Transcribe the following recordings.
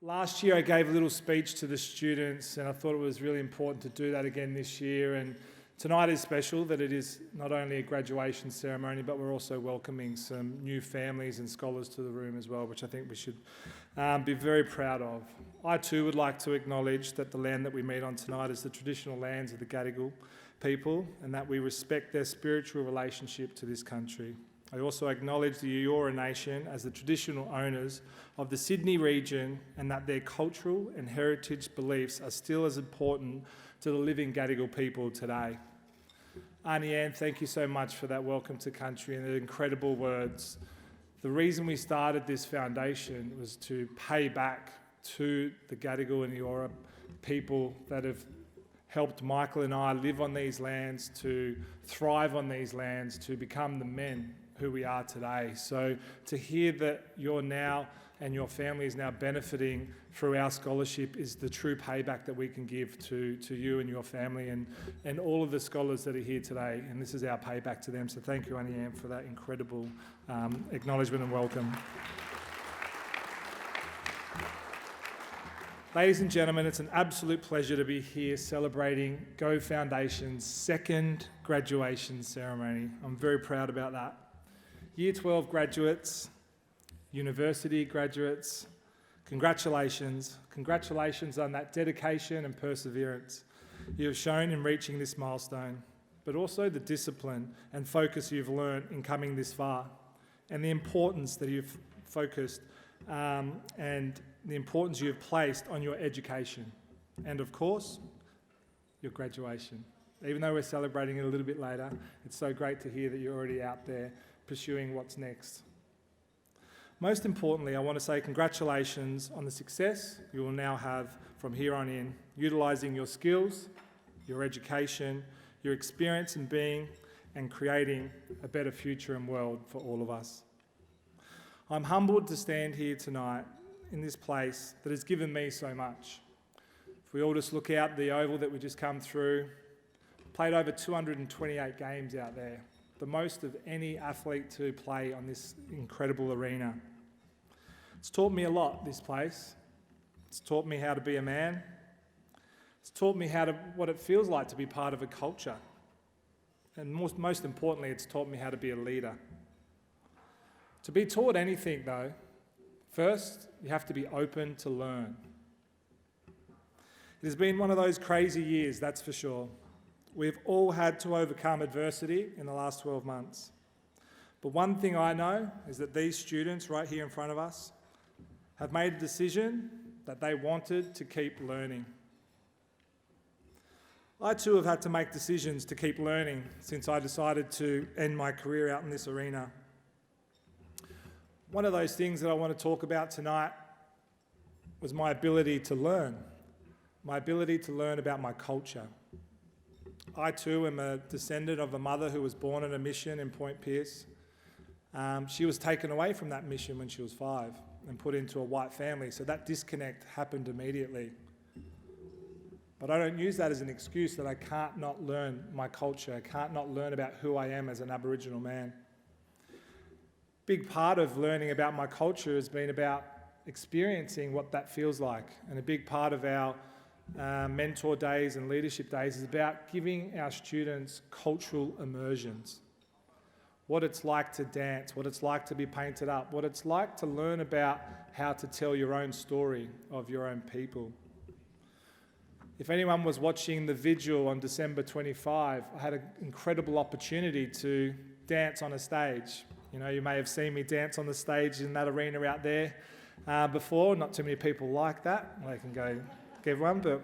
Last year I gave a little speech to the students and I thought it was really important to do that again this year, and tonight is special that it is not only a graduation ceremony but we're also welcoming some new families and scholars to the room as well, which I think we should be very proud of. I too would like to acknowledge that the land that we meet on tonight is the traditional lands of the Gadigal people and that we respect their spiritual relationship to this country. I also acknowledge the Eora Nation as the traditional owners of the Sydney region and that their cultural and heritage beliefs are still as important to the living Gadigal people today. Auntie Anne, thank you so much for that welcome to country and the incredible words. The reason we started this foundation was to pay back to the Gadigal and Eora people that have helped Michael and I live on these lands, to thrive on these lands, to become the men who we are today. So to hear that you're now and your family is now benefiting through our scholarship is the true payback that we can give to you and your family and all of the scholars that are here today. And this is our payback to them. So thank you, Auntie Anne, for that incredible acknowledgement and welcome. Ladies and gentlemen, it's an absolute pleasure to be here celebrating Go Foundation's second graduation ceremony. I'm very proud about that. Year 12 graduates, university graduates, congratulations. Congratulations on that dedication and perseverance you have shown in reaching this milestone, but also the discipline and focus you've learned in coming this far, and the importance that you've focused and the importance you've placed on your education, and of course, your graduation. Even though we're celebrating it a little bit later, it's so great to hear that you're already out there pursuing what's next. Most importantly, I want to say congratulations on the success you will now have from here on in, utilising your skills, your education, your experience in being and creating a better future and world for all of us. I'm humbled to stand here tonight in this place that has given me so much. If we all just look out the oval that we just come through, played over 228 games out there, the most of any athlete to play on this incredible arena. It's taught me a lot, this place. It's taught me how to be a man. It's taught me what it feels like to be part of a culture. And most importantly, it's taught me how to be a leader. To be taught anything though, first, you have to be open to learn. It has been one of those crazy years, that's for sure. We've all had to overcome adversity in the last 12 months. But one thing I know is that these students right here in front of us have made a decision that they wanted to keep learning. I too have had to make decisions to keep learning since I decided to end my career out in this arena. One of those things that I want to talk about tonight was my ability to learn about my culture. I too am a descendant of a mother who was born on a mission in Point Pearce. She was taken away from that mission when she was 5 and put into a white family, so that disconnect happened immediately. But I don't use that as an excuse that I can't not learn my culture, I can't not learn about who I am as an Aboriginal man. Big part of learning about my culture has been about experiencing what that feels like, and a big part of our mentor days and leadership days is about giving our students cultural immersions. What it's like to dance, what it's like to be painted up, what it's like to learn about how to tell your own story of your own people. If anyone was watching the vigil on December 25, I had an incredible opportunity to dance on a stage. You know, you may have seen me dance on the stage in that arena out there before. Not too many people like that. I can go give one, but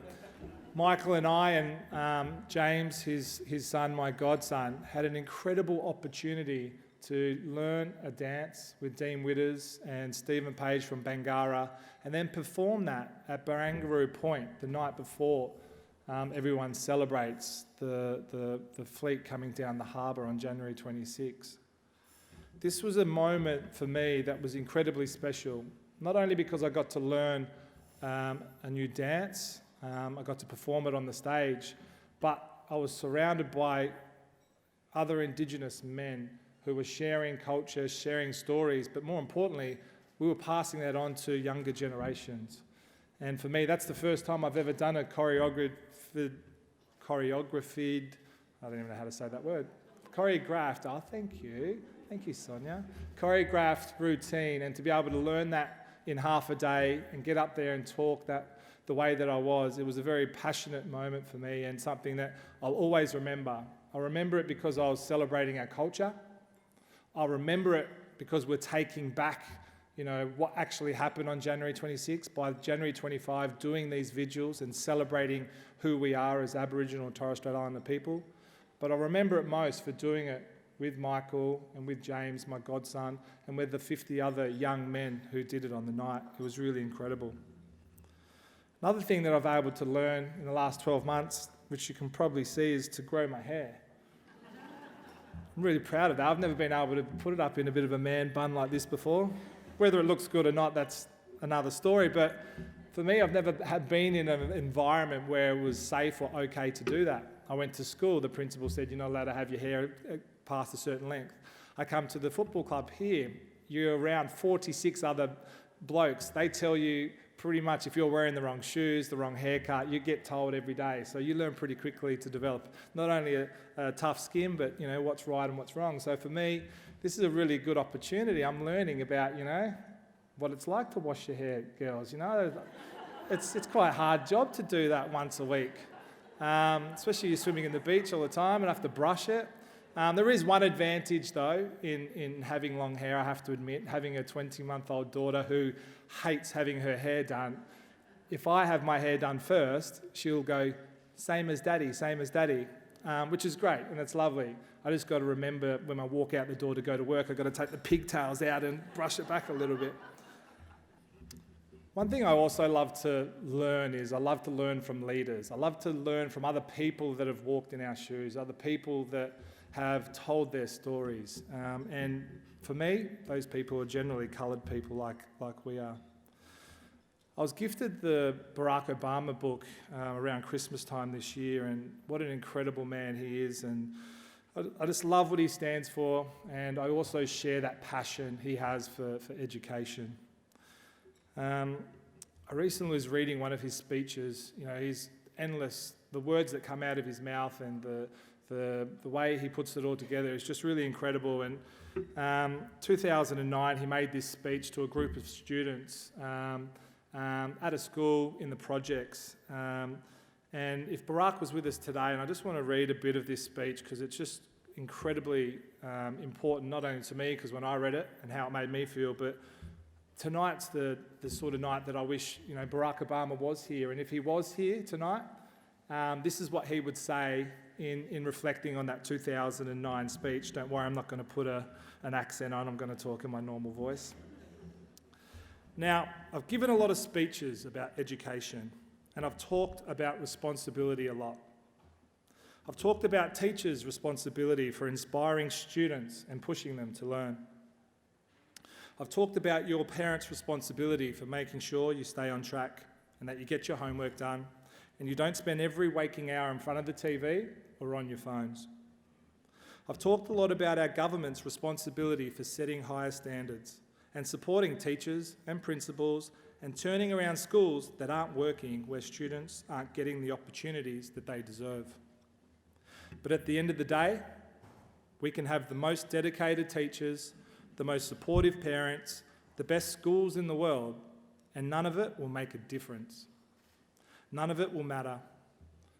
Michael and I and James, his son, my godson, had an incredible opportunity to learn a dance with Dean Witters and Stephen Page from Bangara, and then perform that at Barangaroo Point the night before everyone celebrates the fleet coming down the harbour on January 26. This was a moment for me that was incredibly special, not only because I got to learn a new dance, I got to perform it on the stage, but I was surrounded by other Indigenous men who were sharing culture, sharing stories, but more importantly, we were passing that on to younger generations. And for me, that's the first time I've ever done a choreographed, I don't even know how to say that word, choreographed, oh, thank you, Sonia, choreographed routine, and to be able to learn that in half a day and get up there and talk that the way that I was, it was a very passionate moment for me and something that I'll always remember. I remember it because I was celebrating our culture. I remember it because we're taking back, what actually happened on January 26 by January 25, doing these vigils and celebrating who we are as Aboriginal and Torres Strait Islander people. But I remember it most for doing it with Michael and with James, my godson, and with the 50 other young men who did it on the night. It was really incredible. Another thing that I've been able to learn in the last 12 months, which you can probably see, is to grow my hair. I'm really proud of that. I've never been able to put it up in a bit of a man bun like this before. Whether it looks good or not, that's another story. But for me, I've never been in an environment where it was safe or okay to do that. I went to school. The principal said, you're not allowed to have your hair past a certain length. I come to the football club here. You're around 46 other blokes. They tell you pretty much if you're wearing the wrong shoes, the wrong haircut, you get told every day. So you learn pretty quickly to develop not only a tough skin, but what's right and what's wrong. So for me, this is a really good opportunity. I'm learning about, what it's like to wash your hair, girls. It's quite a hard job to do that once a week. Especially you're swimming in the beach all the time and have to brush it. There is one advantage though in having long hair, I have to admit, having a 20-month-old daughter who hates having her hair done. If I have my hair done first, she'll go, same as daddy, which is great and it's lovely. I just got to remember when I walk out the door to go to work, I've got to take the pigtails out and brush it back a little bit. One thing I also love to learn is I love to learn from leaders. I love to learn from other people that have walked in our shoes, other people that have told their stories. And for me, those people are generally coloured people like we are. I was gifted the Barack Obama book around Christmas time this year, and what an incredible man he is. And I just love what he stands for, and I also share that passion he has for education. I recently was reading one of his speeches. He's endless. The words that come out of his mouth and the way he puts it all together is just really incredible. And 2009, he made this speech to a group of students at a school in the projects. And if Barack was with us today, and I just want to read a bit of this speech because it's just incredibly important, not only to me, because when I read it and how it made me feel, but tonight's the sort of night that I wish Barack Obama was here. And if he was here tonight, this is what he would say in reflecting on that 2009 speech. Don't worry, I'm not going to put an accent on. I'm going to talk in my normal voice. Now, I've given a lot of speeches about education, and I've talked about responsibility a lot. I've talked about teachers' responsibility for inspiring students and pushing them to learn. I've talked about your parents' responsibility for making sure you stay on track and that you get your homework done and you don't spend every waking hour in front of the TV or on your phones. I've talked a lot about our government's responsibility for setting higher standards and supporting teachers and principals and turning around schools that aren't working, where students aren't getting the opportunities that they deserve. But at the end of the day, we can have the most dedicated teachers, the most supportive parents, the best schools in the world, and none of it will make a difference. None of it will matter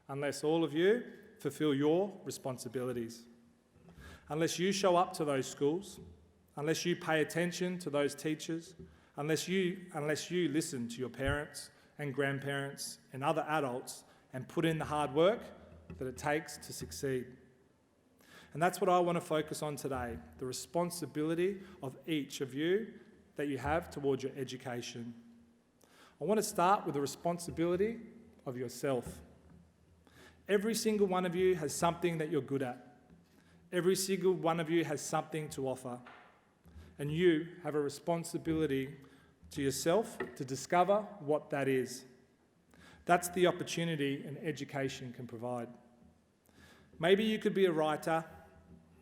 unless all of you fulfil your responsibilities. Unless you show up to those schools, unless you pay attention to those teachers, unless you listen to your parents and grandparents and other adults and put in the hard work that it takes to succeed. And that's what I want to focus on today, the responsibility of each of you that you have towards your education. I want to start with the responsibility of yourself. Every single one of you has something that you're good at. Every single one of you has something to offer. And you have a responsibility to yourself to discover what that is. That's the opportunity an education can provide. Maybe you could be a writer,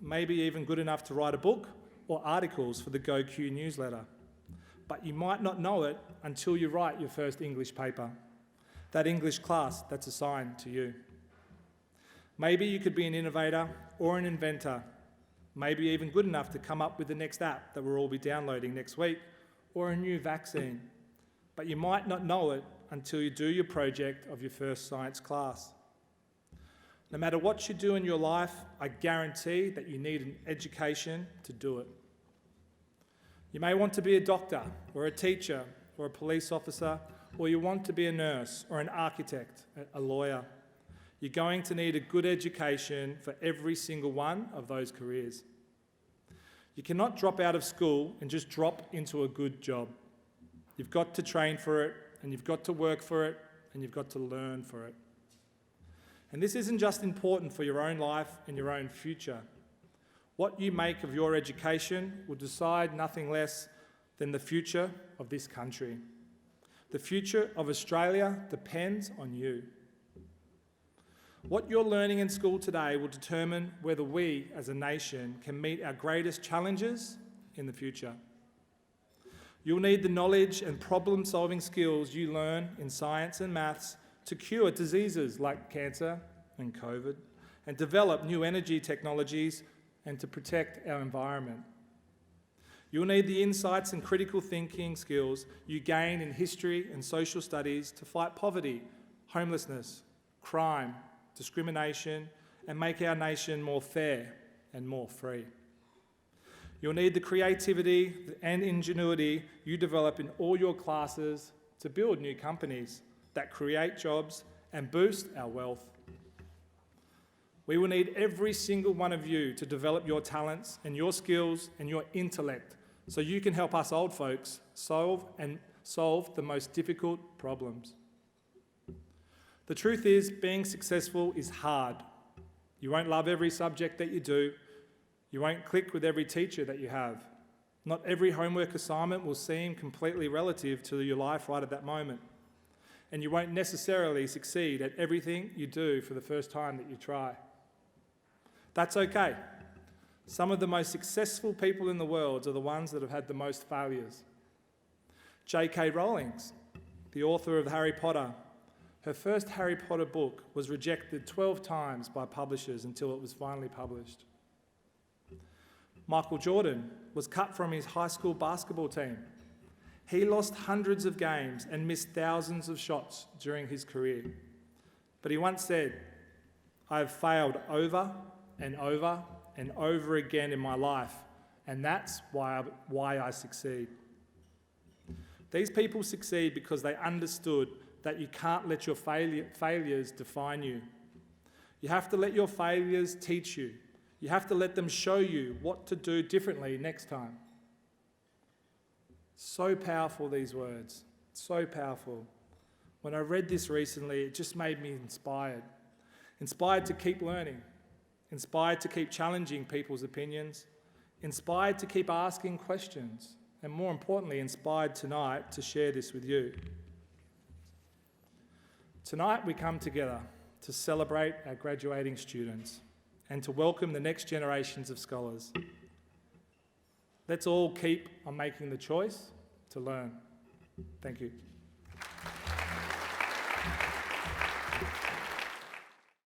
maybe even good enough to write a book or articles for the GoQ newsletter. but you might not know it until you write your first English paper, that English class that's assigned to you. Maybe you could be an innovator or an inventor, maybe even good enough to come up with the next app that we'll all be downloading next week, or a new vaccine. But you might not know it until you do your project of your first science class. No matter what you do in your life, I guarantee that you need an education to do it. You may want to be a doctor, or a teacher, or a police officer, or you want to be a nurse, or an architect, a lawyer. You're going to need a good education for every single one of those careers. You cannot drop out of school and just drop into a good job. You've got to train for it, and you've got to work for it, and you've got to learn for it. And this isn't just important for your own life and your own future. What you make of your education will decide nothing less than the future of this country. The future of Australia depends on you. What you're learning in school today will determine whether we, as a nation, can meet our greatest challenges in the future. You'll need the knowledge and problem-solving skills you learn in science and maths to cure diseases like cancer and COVID, and develop new energy technologies and to protect our environment. You'll need the insights and critical thinking skills you gain in history and social studies to fight poverty, homelessness, crime, discrimination, and make our nation more fair and more free. You'll need the creativity and ingenuity you develop in all your classes to build new companies that create jobs and boost our wealth. We will need every single one of you to develop your talents and your skills and your intellect so you can help us old folks solve the most difficult problems. The truth is, being successful is hard. You won't love every subject that you do. You won't click with every teacher that you have. Not every homework assignment will seem completely relative to your life right at that moment. And you won't necessarily succeed at everything you do for the first time that you try. That's okay. Some of the most successful people in the world are the ones that have had the most failures. J.K. Rowling, the author of Harry Potter, her first Harry Potter book was rejected 12 times by publishers until it was finally published. Michael Jordan was cut from his high school basketball team. He lost hundreds of games and missed thousands of shots during his career. But he once said, "I have failed over and over and over again in my life, and that's why I succeed." These people succeed because they understood that you can't let your failures define you. You have to let your failures teach you. You have to let them show you what to do differently next time. So powerful, these words. So powerful. When I read this recently, it just made me inspired. Inspired to keep learning. Inspired to keep challenging people's opinions. Inspired to keep asking questions. And more importantly, inspired tonight to share this with you. Tonight we come together to celebrate our graduating students and to welcome the next generations of scholars. Let's all keep on making the choice to learn. Thank you.